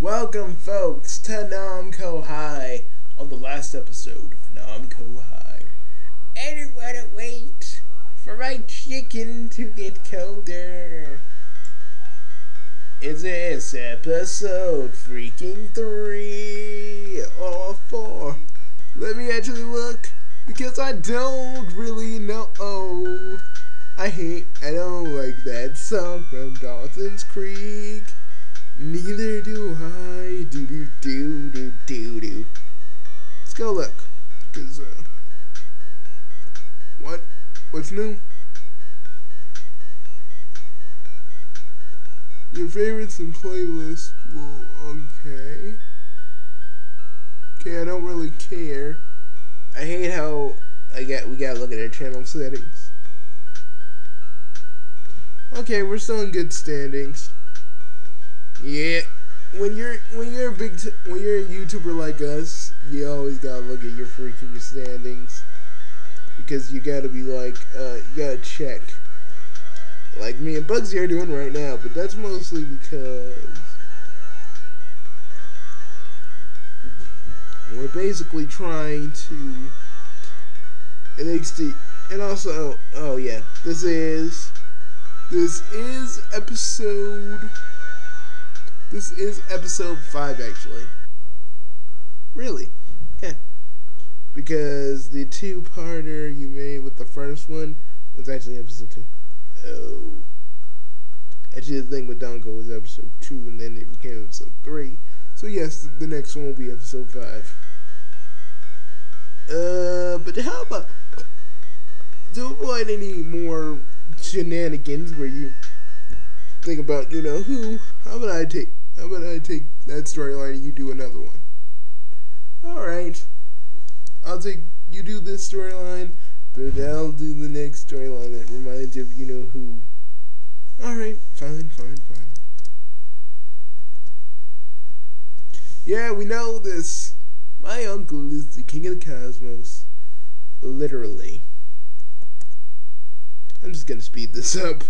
Welcome, folks, to Namco High on the last episode of Namco High. I don't want to wait for my chicken to get colder. Is this episode freaking 3 or 4? Let me actually look, because I don't really know. I don't like that song from Dawson's Creek. Neither do I. Do. Let's go look. Cause what's new? Your favorites and playlist will okay. Okay, I don't really care. I hate how we gotta look at our channel settings. Okay, we're still in good standings. Yeah, when you're a YouTuber like us, you always gotta look at your freaking standings, because you gotta be like, you gotta check. Like me and Bugsy are doing right now, but that's mostly because we're basically trying to NXT, and also, oh yeah, this is episode 5 actually. Really? Yeah. Because the 2-parter you made with the first one was actually episode 2. Oh. Actually, the thing with Donko was episode 2, and then it became episode 3. So yes, the next one will be episode 5. But how about, to avoid any more shenanigans where you think about, how about I take that storyline and you do another one? Alright. You do this storyline, but I'll do the next storyline that reminds you of who. Alright, fine. Yeah, we know this. My uncle is the king of the cosmos. Literally. I'm just gonna speed this up.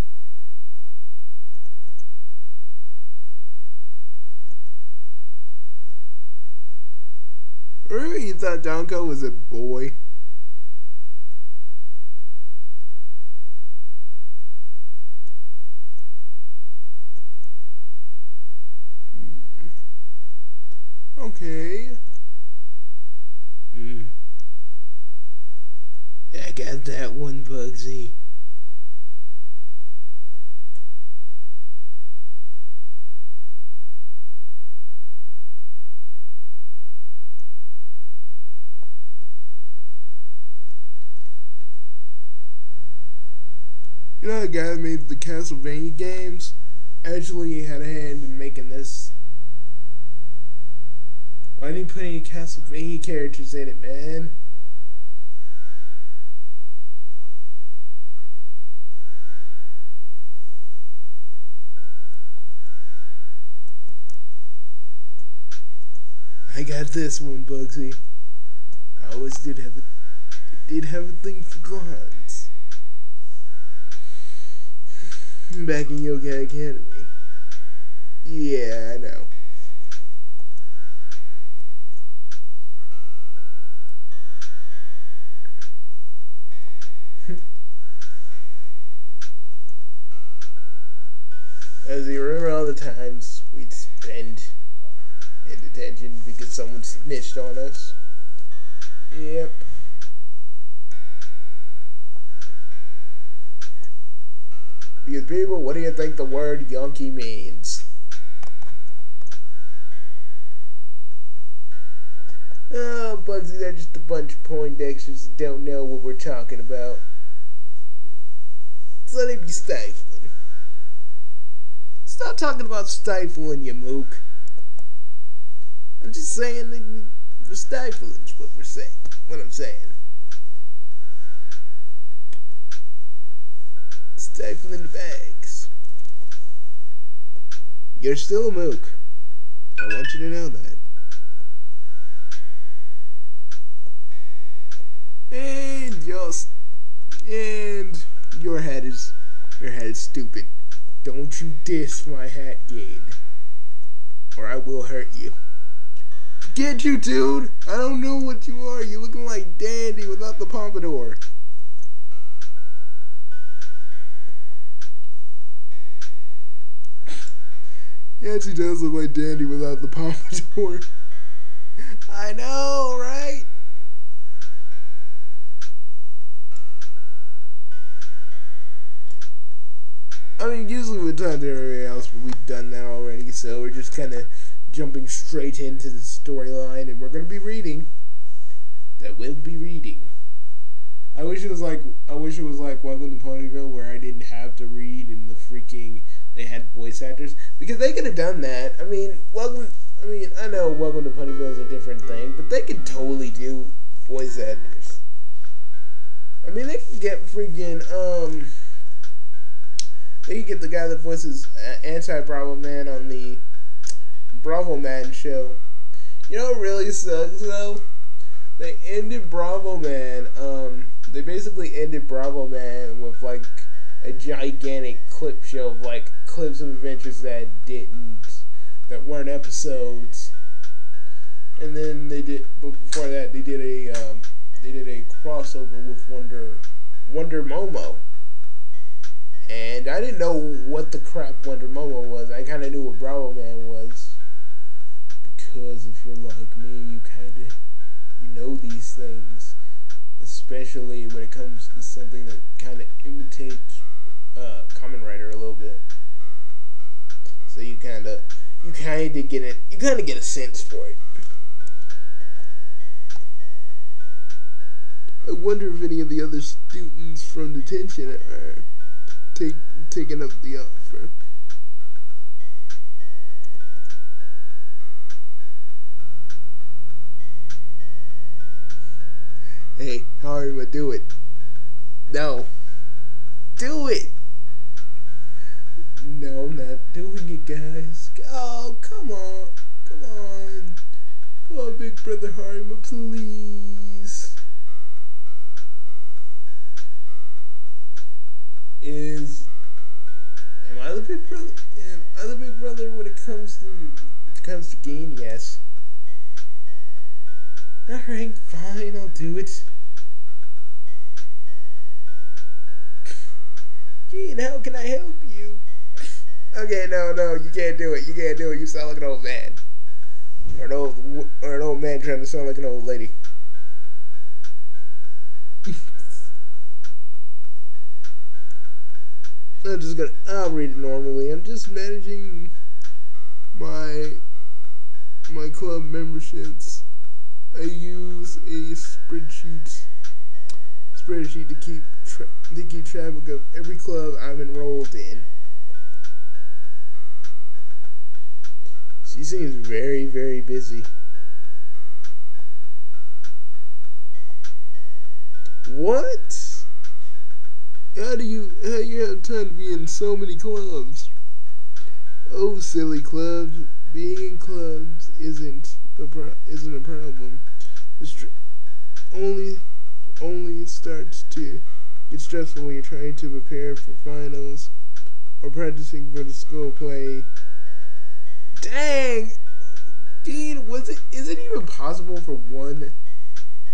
Remember you thought Donko was a boy? Okay. I got that one, Bugsy. You know the guy that made the Castlevania games actually had a hand in making this. Why didn't he put any Castlevania characters in it, man? I got this one, Bugsy. I always did have a thing for clowns. Back in Yoga Academy. Yeah, I know. As you remember all the times we'd spend in detention because someone snitched on us. Yep. Because people, what do you think the word yonky means? Oh, Bugsy, they're just a bunch of Poindexters that don't know what we're talking about. So let it be stifling. Stop talking about stifling, you mook. I'm just saying that we're stifling is what we're saying. What I'm saying. Stifling the bags. You're still a mook. I want you to know that. And your head is stupid. Don't you diss my hat game. or I will hurt you. Get you, dude! I don't know what you are. You looking like Dandy without the pompadour. He actually does look like Dandy without the pompadour. I know, right? I mean, usually we talk to everybody else, but we've done that already, so we're just kind of jumping straight into the storyline, and we're going to be reading. That will be reading. I wish it was like Welcome to Ponyville, where I didn't have to read and the freaking they had voice actors, because they could have done that. I mean, I know Welcome to Ponyville is a different thing, but they could totally do voice actors. I mean, they could get freaking they could get the guy that voices Anti-Bravo Man on the Bravo Man show. You know what really sucks though? They ended Bravo Man. They basically ended Bravo Man with like a gigantic clip show of like clips of adventures that weren't episodes. And then but before that they did a crossover with Wonder Momo. And I didn't know what the crap Wonder Momo was. I kind of knew what Bravo Man was, because if you're like me, you know these things, especially when it comes to something that kind of imitates Kamen Rider a little bit. So you kind of get a sense for it. I wonder if any of the other students from detention are taking up the offer. Hey, Harima, do it. No. Do it! No, I'm not doing it, guys. Oh, come on. Come on. Come on, Big Brother Harima, please. Am I the big brother? Am I the big brother when it comes to Gain? Yes. Alright, fine, I'll do it. Gene, how can I help you? Okay, no, you can't do it. You can't do it. You sound like an old man. Or an old man trying to sound like an old lady. I'll read it normally. I'm just managing my club memberships. I use a spreadsheet to keep track of every club I'm enrolled in. She seems very, very busy. What? How do you have time to be in so many clubs? Oh, silly clubs. Being in clubs isn't a problem. Only starts to get stressful when you're trying to prepare for finals or practicing for the school play. Dang! Dean, is it even possible for one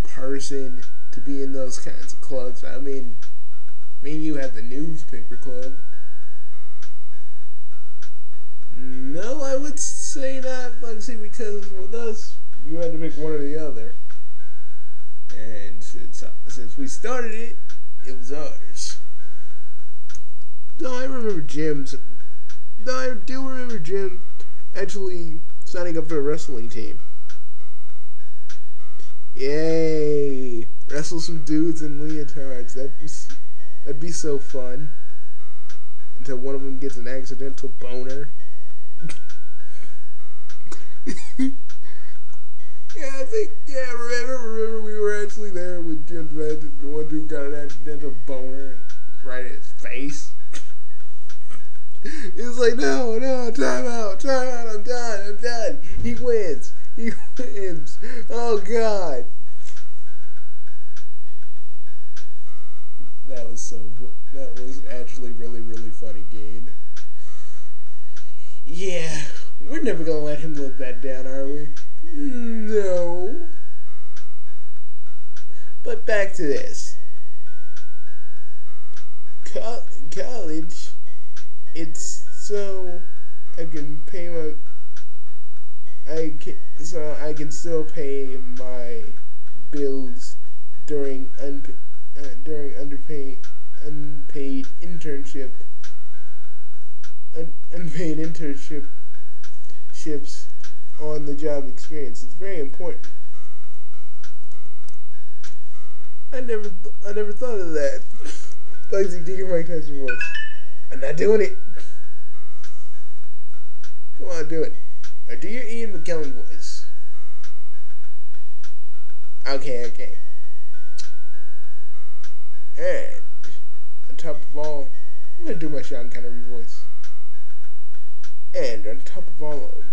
person to be in those kinds of clubs? I mean, you have the newspaper club. No, I would say not, Bugsy, because with us, you had to pick one or the other. And since we started it, it was ours. Though I remember Jim actually signing up for a wrestling team. Yay! Wrestle some dudes in leotards. That'd be so fun. Until one of them gets an accidental boner. Remember we were actually there with Jim Bed, and the one dude got an accidental boner right in his face. He was like, no, time out, I'm done. He wins. Oh God. That was actually really, really funny, Gain. Yeah, we're We're never gonna let him live that down, are we? No. But back to this. College, it's so I can pay my so I can still pay my bills during unpaid internships on the job experience. It's very important. I never thought of that. Bugsy, do your Mike Tyson voice. I'm not doing it. Come on, do it. Or do your Ian McKellen voice. Okay. And on top of all, I'm gonna do my Sean Connery voice. And on top of all of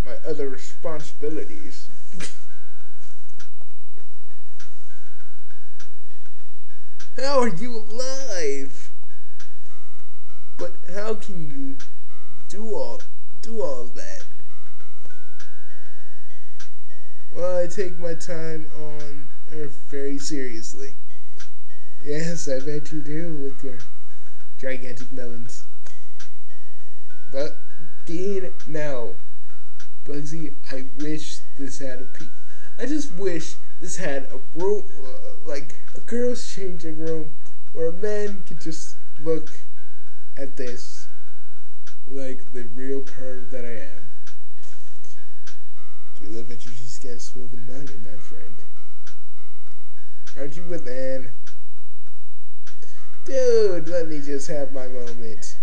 my other responsibilities, how are you alive? But how can you do all of that? Well, I take my time on Earth very seriously. Yes, I bet you do with your gigantic melons. But Dean, now, Bugsy, I wish this had a peak. I just wish this had a room, like a girls' changing room, where a man could just look at this like the real perv that I am. We live at UG Scan Smoking Money, my friend. Aren't you with Anne? Dude, let me just have my moment.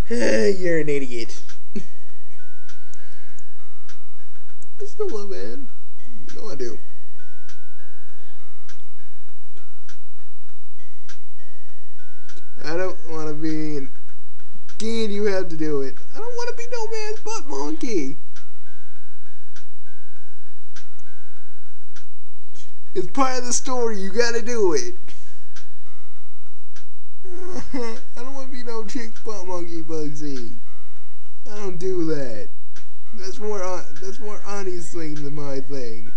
You're an idiot. I still love Anne. You know I do. I don't want to be in... Dean, you have to do it. I don't want to be no man's butt monkey. It's part of the story. You gotta do it. I don't want to be no chick's butt monkey, Bugsy. I don't do that. That's more Ani's thing than my thing.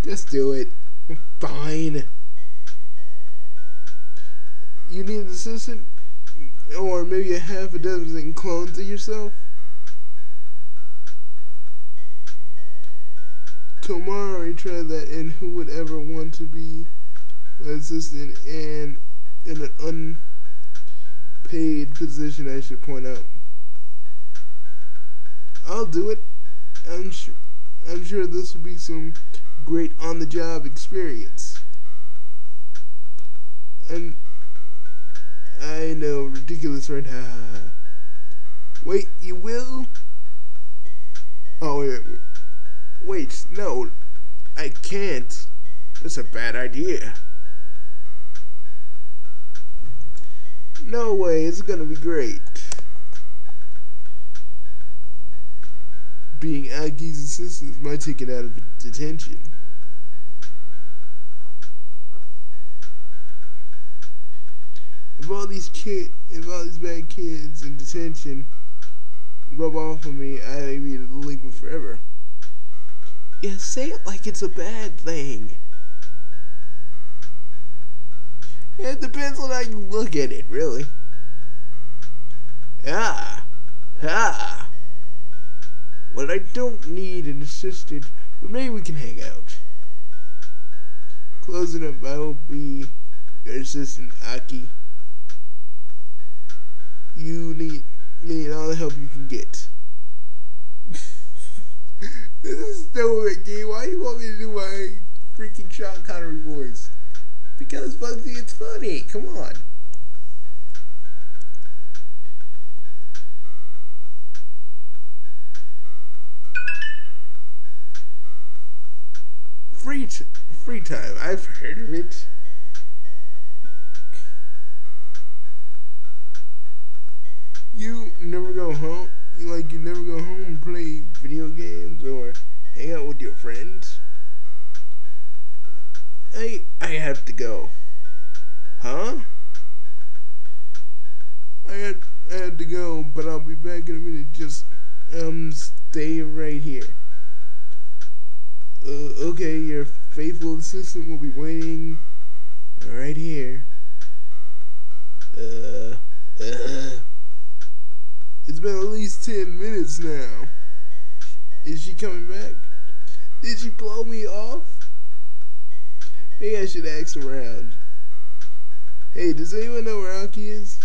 Just do it. Fine. You need an assistant? Or maybe a half a dozen clones of yourself? Tomorrow I try that, and who would ever want to be my assistant and in an unpaid position, I should point out. I'll do it. I'm sure this will be some great on-the-job experience. And I know, ridiculous, right? Wait, you will? Oh, wait, no, I can't. That's a bad idea. No way, it's gonna be great. Being Aki's assistant is my ticket out of detention. If all these bad kids in detention rub off on me, I may be delinquent forever. Yeah, say it like it's a bad thing. Yeah, it depends on how you look at it, really. Well, I don't need an assistant, but maybe we can hang out. Closing up, I will be your assistant, Aki. You need all the help you can get. This is stupid, game. Why you want me to do my freaking Sean Connery voice? Because, Bugsy, it's funny. Come on. Free time. I've heard of it. You never go home? You never go home and play video games or hang out with your friends? I have to go. Huh? I had to go, but I'll be back in a minute. Just stay right here. Okay, your faithful assistant will be waiting right here. It's been at least 10 minutes now. Is she coming back? Did she blow me off? Maybe I should ask around. Hey, does anyone know where Aki is?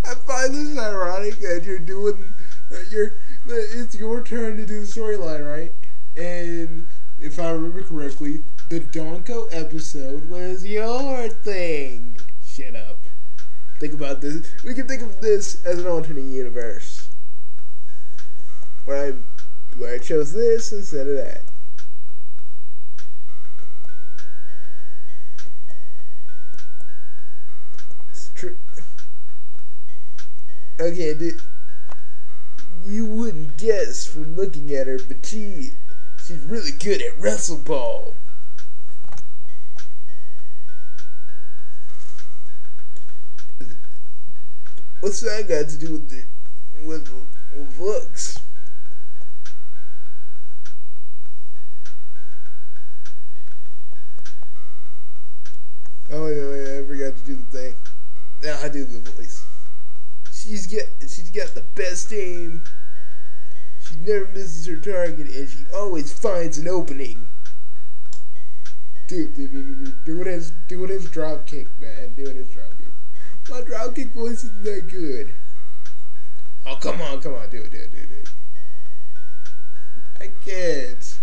I find this ironic that you're doing, it's your turn to do the storyline, right? And if I remember correctly, the Donko episode was your thing. Shut up. Think about this. We can think of this as an alternate universe, where I chose this instead of that. It's true. Okay, you wouldn't guess from looking at her, but she's really good at wrestle ball. What's that got to do with looks? Oh yeah, I forgot to do the thing. Now I do the voice. She's got the best aim. She never misses her target, and she always finds an opening. Do his drop kick, man. Do his drop kick. My drop kick voice isn't that good. Oh, come on, do it. I can't.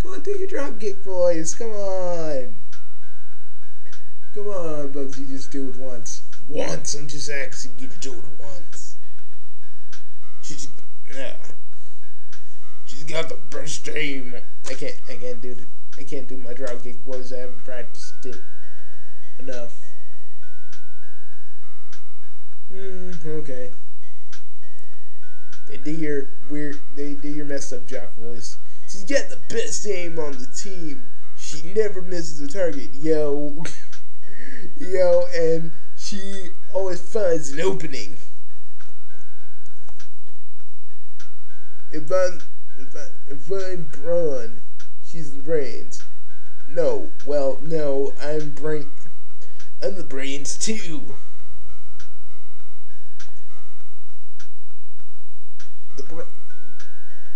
Come on, do your drop kick voice. Come on, Bugsy, just do it once. I'm just asking you to do it once. She's got the best aim. I can't do my drop kick voice. I haven't practiced it enough. Okay. They do your messed up jock voice. She's got the best aim on the team. She never misses a target. Yo, and she always finds an opening. If I'm Brawn, she's the brains. No, I'm the brains too.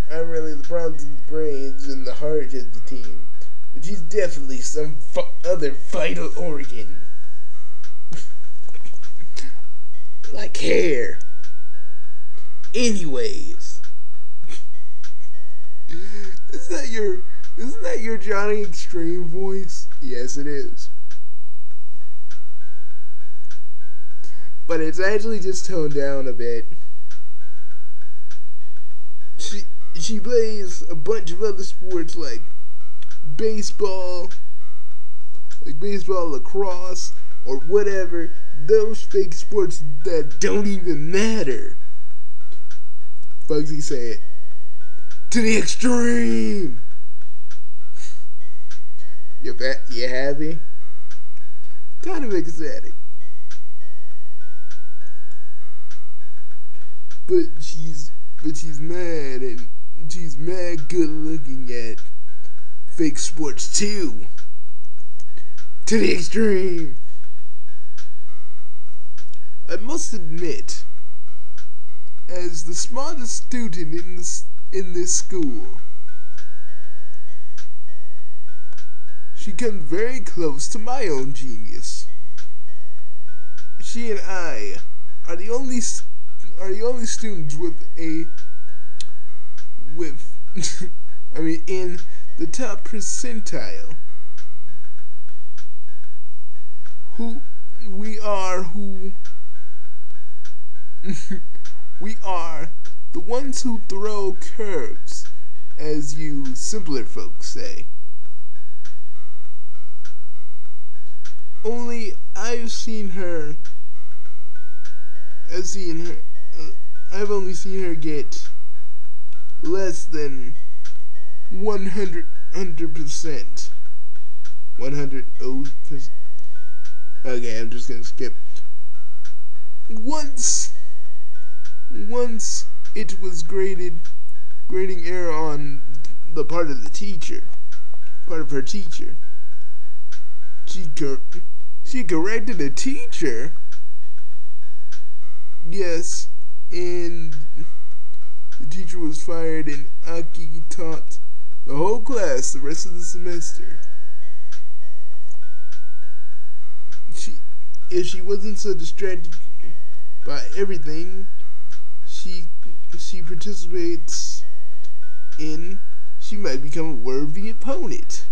I'm really the bronze and the brains and the heart of the team, but she's definitely some other vital organ, like hair. Anyways, isn't that your Johnny Extreme voice? Yes, it is. But it's actually just toned down a bit. She plays a bunch of other sports like baseball, lacrosse, or whatever. Those fake sports that don't even matter. Bugsy, say it. To the extreme! You happy? Kind of ecstatic. But she's mad, and she's mad good looking at fake sports too. To the extreme. I must admit, as the smartest student in this school, she comes very close to my own genius. She and I are the only students in the top percentile. We are the ones who throw curves, as you simpler folks say. Only I've only seen her get less than 100%. Okay, I'm just gonna skip. Once it was grading error on the part of her teacher. She corrected a teacher. Yes, and the teacher was fired, and Aki taught the whole class the rest of the semester. If she wasn't so distracted by everything she participates in, she might become a worthy opponent.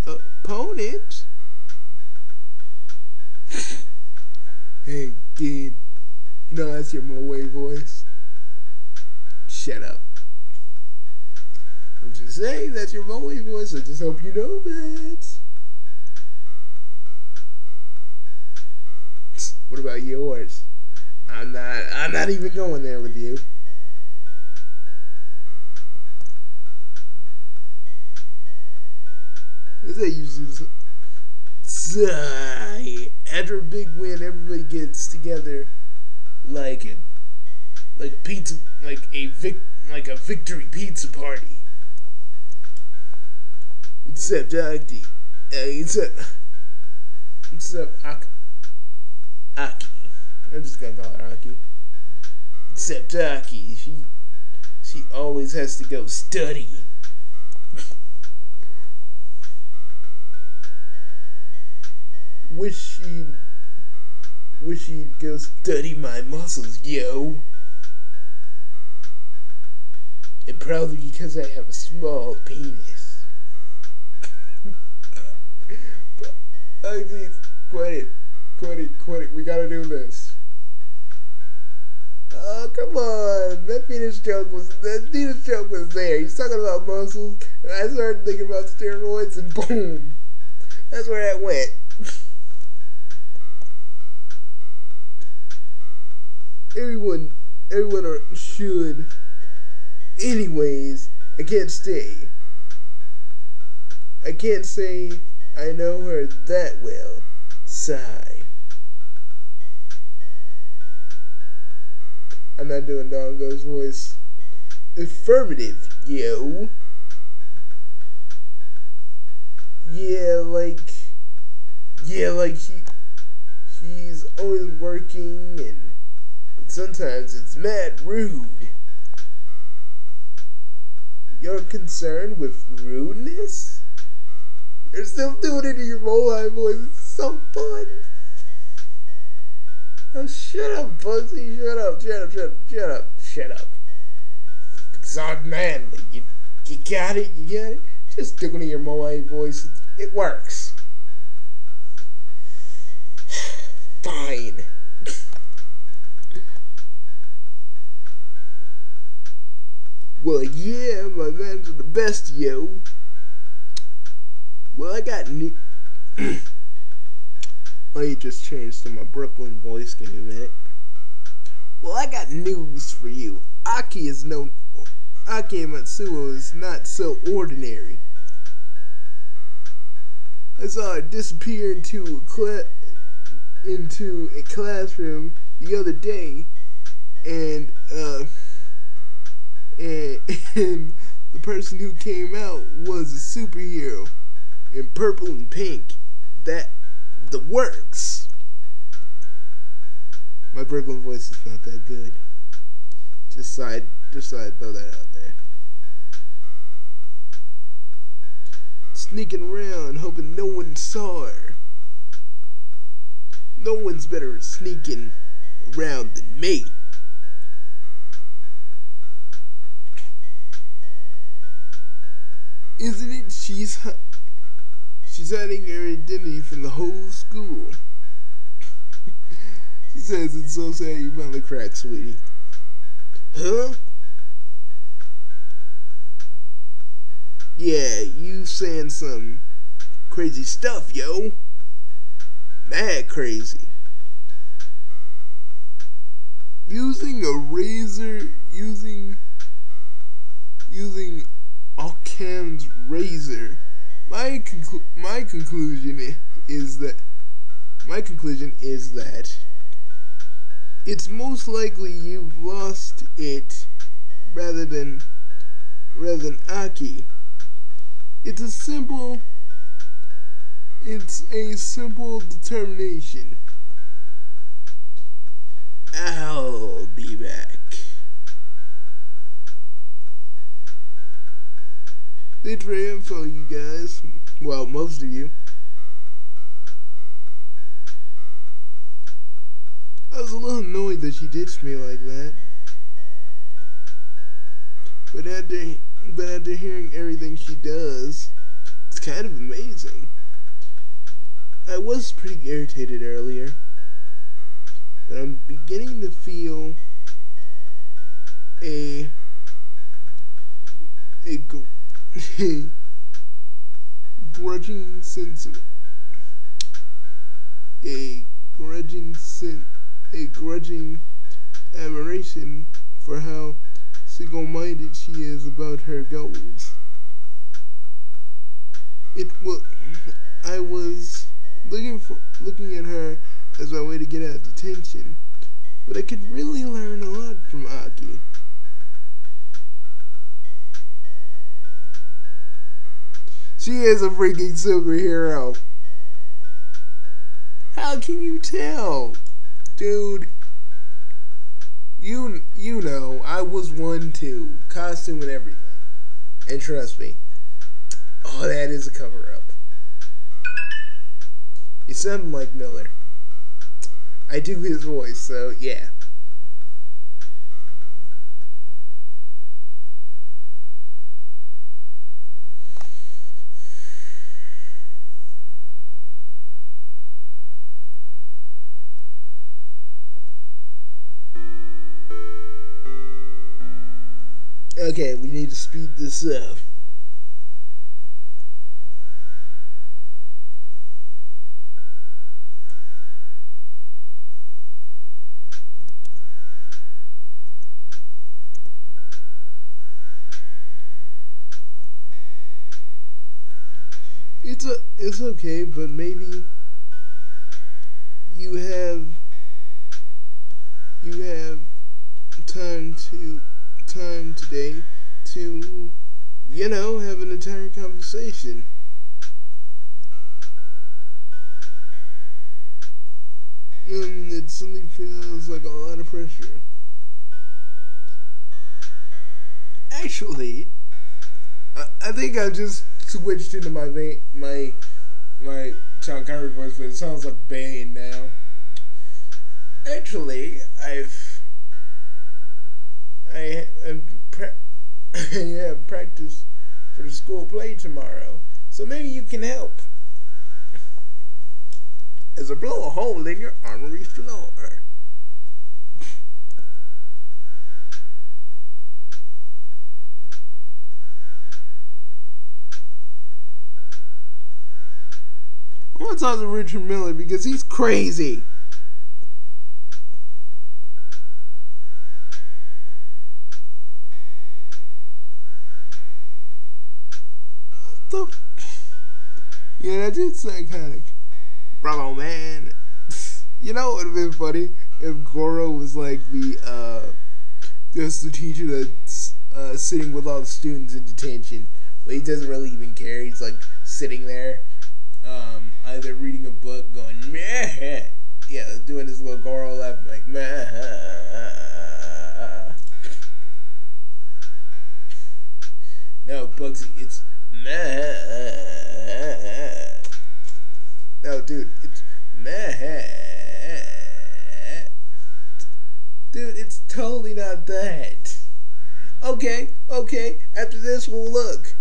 Opponent? Hey, kid. You know that's your Moe voice. Shut up. I'm just saying that's your Moe voice. I just hope you know that. What about yours? I'm not even going there with you. Let's say you just sigh. After a big win, everybody gets together like a pizza, like a victory pizza party. Except Aki. Except Aki. I'm just gonna call her Aki. Except Aki, she always has to go study. Wish she'd go study my muscles, yo. And probably because I have a small penis. But I mean, quit it. We gotta do this. Oh, come on. That penis joke was there. He's talking about muscles, and I started thinking about steroids, and boom. That's where that went. Everyone should. Anyways, I can't say I know her that well. Sigh. I'm not doing Dongo's voice. Affirmative, yo. Yeah, like she's always working, but sometimes it's mad rude. You're concerned with rudeness? You're still doing it in your Moai voice. It's so fun. Oh, shut up, Bugsy. Shut up. It's not manly. You got it? Just do it in your Moai voice. It works. Fine. Well, yeah, my mans are the best, yo. Well, I got Let me just change to my Brooklyn voice. Give me a minute. Well, I got news for you. Aki Matsuo is not so ordinary. I saw her disappear into a classroom the other day, and the person who came out was a superhero in purple and pink. That the works. My Brooklyn voice is not that good. Just thought I'd throw that out there. Sneaking around, hoping no one saw her. No one's better at sneaking around than me. Isn't it? She's hiding her identity from the whole school. She says it's so sad you found the crack, sweetie. Huh? Yeah, you saying some crazy stuff, yo. Mad crazy. Using a razor, using Occam's razor. My conclusion is that my conclusion is that it's most likely you've lost it rather than Aki. It's a simple determination. I'll be back. Thanks for your info, you guys. Well, most of you. I was a little annoyed that she ditched me like that. But after hearing everything she does, it's kind of amazing. I was pretty irritated earlier, but I'm beginning to feel a grudging sense of a grudging admiration for how single-minded she is about her goals. I was looking at her as my way to get out detention, but I could really learn a lot from Aki. She is a freaking superhero. How can you tell? Dude, you know, I was one too. Costume and everything. And trust me, all that is a cover-up. You sound like Miller. I do his voice, so yeah. Okay, we need to speed this up. It's okay, but maybe you have time today to, you know, have an entire conversation. And it suddenly feels like a lot of pressure. Actually, I think I just switched into my Sean Connery voice, but it sounds like Bane now. Actually, I have practice for the school play tomorrow, so maybe you can help. As I blow a hole in your armory floor. I want to talk to Richard Miller because he's crazy. What the? Yeah, that did sound psychotic. Bravo, man. You know what would have been funny if Goro was like just the teacher that's sitting with all the students in detention, but he doesn't really even care. He's like sitting there, either reading a book, going meh, yeah, doing his little Goro laugh, like meh. No, Bugsy, it's meh. No, dude, it's meh. Dude, it's totally not that. Okay, after this we'll look.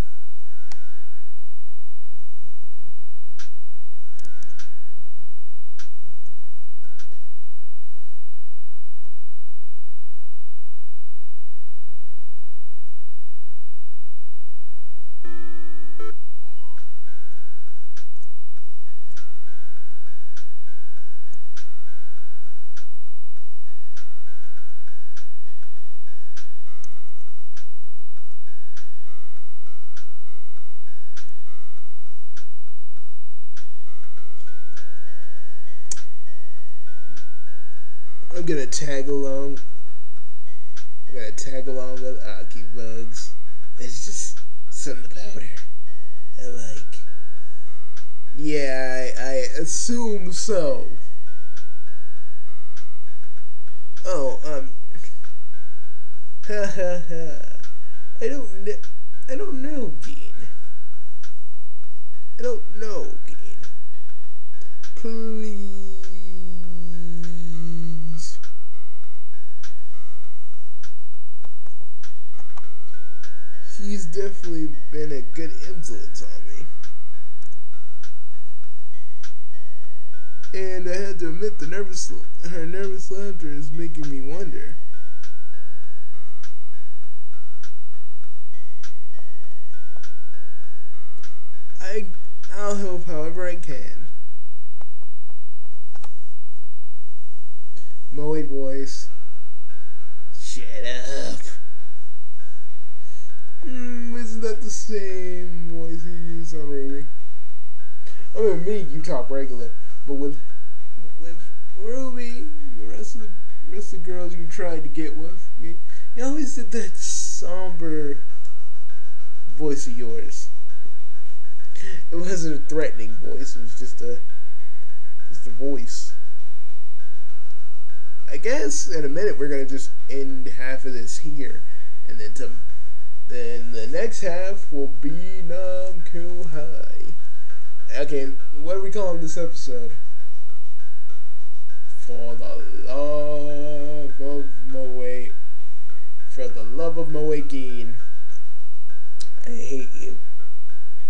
I'm gonna tag along. I'm gonna tag along with Aki Bugs. It's just something about her I like. Yeah, I assume so. Oh, ha ha ha. I don't know, Gene. I don't know, Gene. Please. She's definitely been a good influence on me. And I had to admit her nervous laughter is making me wonder. I'll help however I can. Moe voice. Shut up. Isn't that the same voice you use on Ruby? I mean, me, you talk regular, but with Ruby, the rest of the girls you tried to get with, you always did that somber voice of yours. It wasn't a threatening voice. It was just a voice. I guess in a minute we're gonna just end half of this here, and then the next half will be Namco High. Okay, what are we calling this episode? For the love of Moe. For the love of Moe-Gene. I hate you.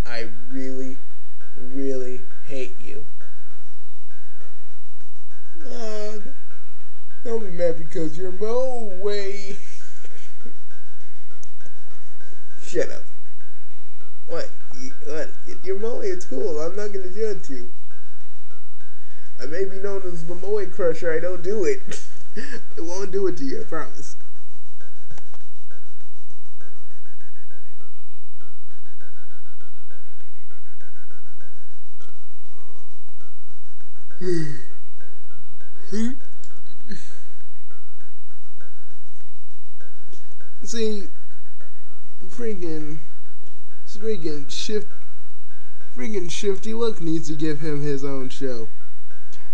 I really, really hate you. Don't be mad because you're Moe. Shut up. What? You're Moe, it's cool. I'm not gonna judge you. I may be known as the Moe Crusher. I don't do it. I won't do it to you, I promise. See, freaking Shifty Look needs to give him his own show.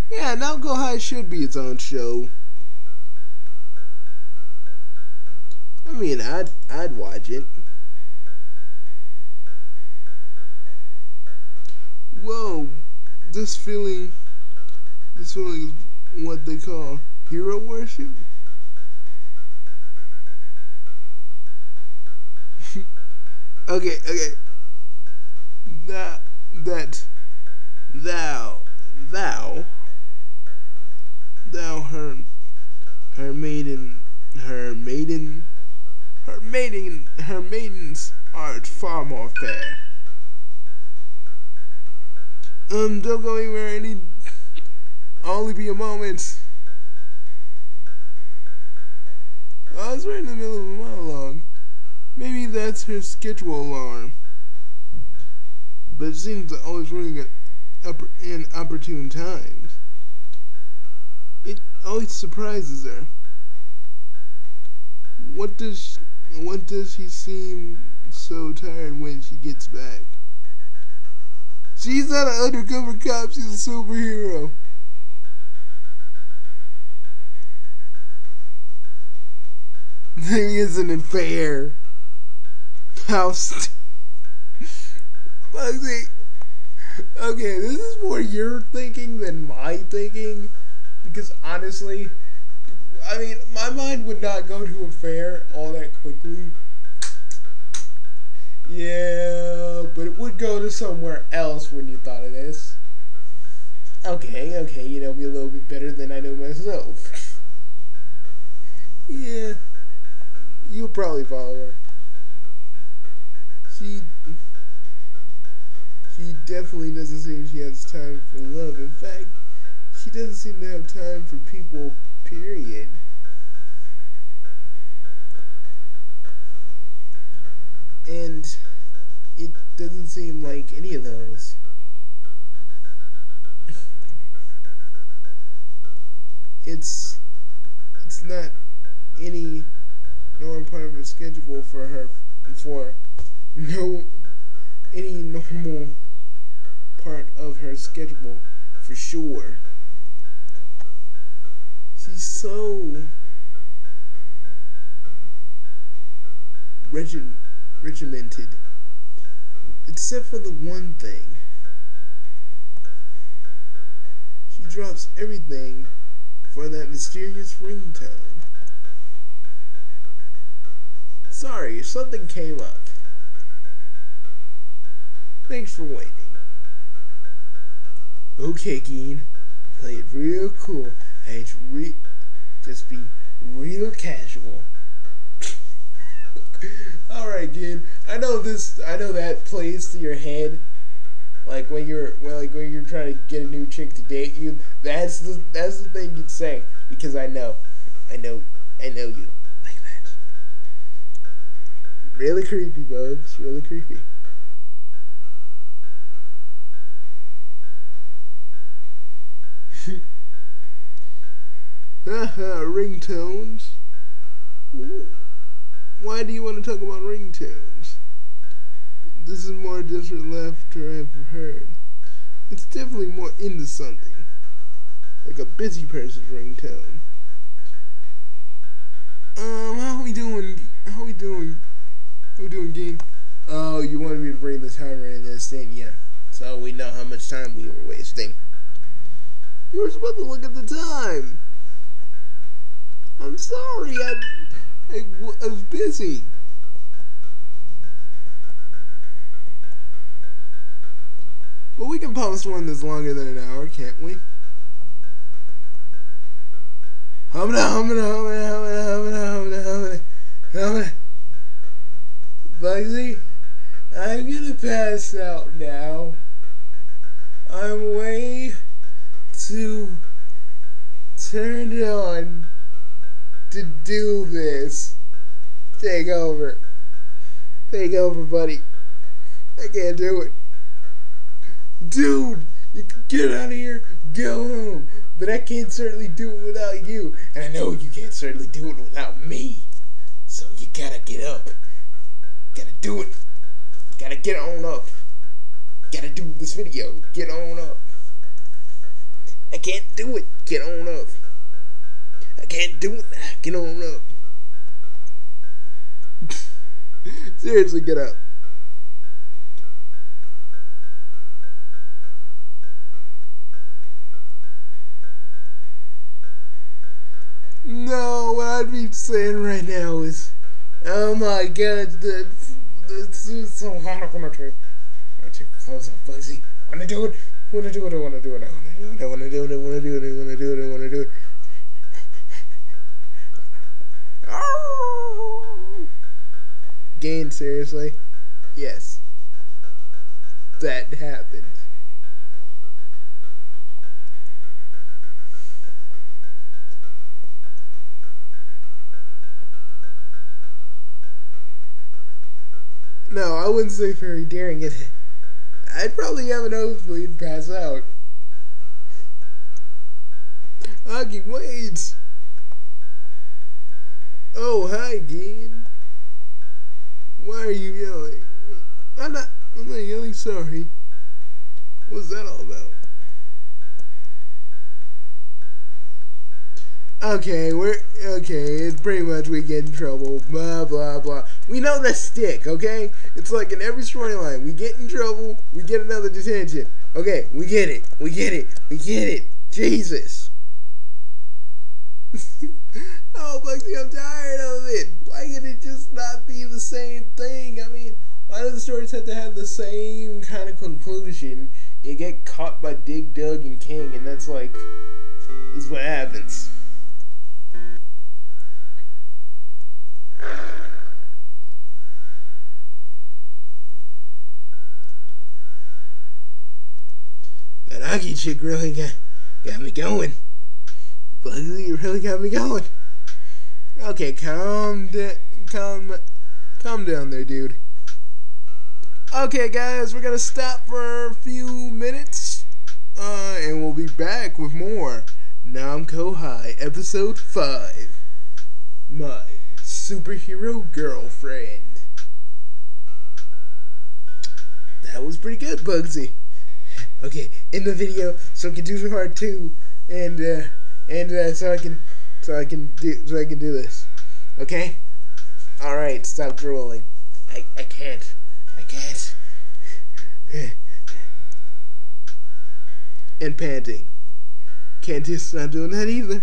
Yeah, Namco High should be its own show. I mean, I'd watch it. Whoa, this feeling is what they call hero worship. Okay. Her maidens art far more fair. Don't go anywhere. I'll only be a moment. I was right in the middle of a monologue. Maybe that's her schedule alarm. But it seems to always ring at opportune times. It always surprises her. What does she seem so tired when she gets back? She's not an undercover cop, she's a superhero. Isn't it fair? Okay, this is more your thinking than my thinking. Because honestly, I mean, my mind would not go to a fair all that quickly. Yeah, but it would go to somewhere else when you thought of this. Okay, you know me a little bit better than I know myself. Yeah, you'll probably follow her. She definitely doesn't seem she has time for love. In fact, she doesn't seem to have time for people, period. And it doesn't seem like any of those. schedule for her for no any normal part of her schedule for sure. She's so regimented, except for the one thing. She drops everything for that mysterious ringtone. Sorry, something came up. Thanks for waiting. Okay, Geen. Play it real cool. Just be real casual. Alright, Geen. I know that plays to your head. Like when you're trying to get a new chick to date you. That's the thing you'd say. Because I know you like that. Really creepy, Bugs. Really creepy. Haha, ringtones. Why do you want to talk about ringtones? This is more different laughter I've heard. It's definitely more into something. Like a busy person's ringtone. How we doing? How we doing, Geen? Oh, you wanted me to bring the timer in this, didn't you? So we know how much time we were wasting. You were supposed to look at the time. I'm sorry, I was busy. But we can post one that's longer than an hour, can't we? Bugsy, I'm gonna pass out now. I'm way too turned on to do this. Take over. Take over, buddy. I can't do it. Dude, you can get out of here, go home. But I can't certainly do it without you. And I know you can't certainly do it without me. So you gotta get up. Gotta do it. Gotta get on up. Gotta do this video. Get on up. I can't do it. Get on up. I can't do it. Get on up. Seriously, get up. No, what I'd be saying right now is, oh my god, that's so hard. I wanna take your clothes off, Bugsy. Wanna do it? Wanna do it? I wanna do it. I wanna do it. I wanna do it. I wanna do it. I wanna do it. I wanna do it. Geen, seriously? Yes. That happened. No, I wouldn't say very daring. I'd probably have a nosebleed and pass out. Huggy, wait! Oh, hi, Geen. Why are you yelling? I'm not yelling, sorry. What's that all about? Okay, it's pretty much we get in trouble, blah, blah, blah. We know the stick, okay? It's like in every storyline. We get in trouble, we get another detention. Okay, we get it. We get it. Jesus. Oh, Bugsy, I'm tired of it. Why can it just not be the same thing? I mean, why do the stories have to have the same kind of conclusion? You get caught by Dig Dug and King, and that's like, this is what happens. That Huggy chick really got me going. Bugsy, you really got me going. Okay, calm down there, dude. Okay, guys, we're gonna stop for a few minutes, and we'll be back with more Namco High, Episode 5. My superhero girlfriend. That was pretty good, Bugsy. Okay, in the video, so I can do part 2, and so I can do this. Okay? Alright, stop drooling. I can't. And panting. Can't just stop doing that either.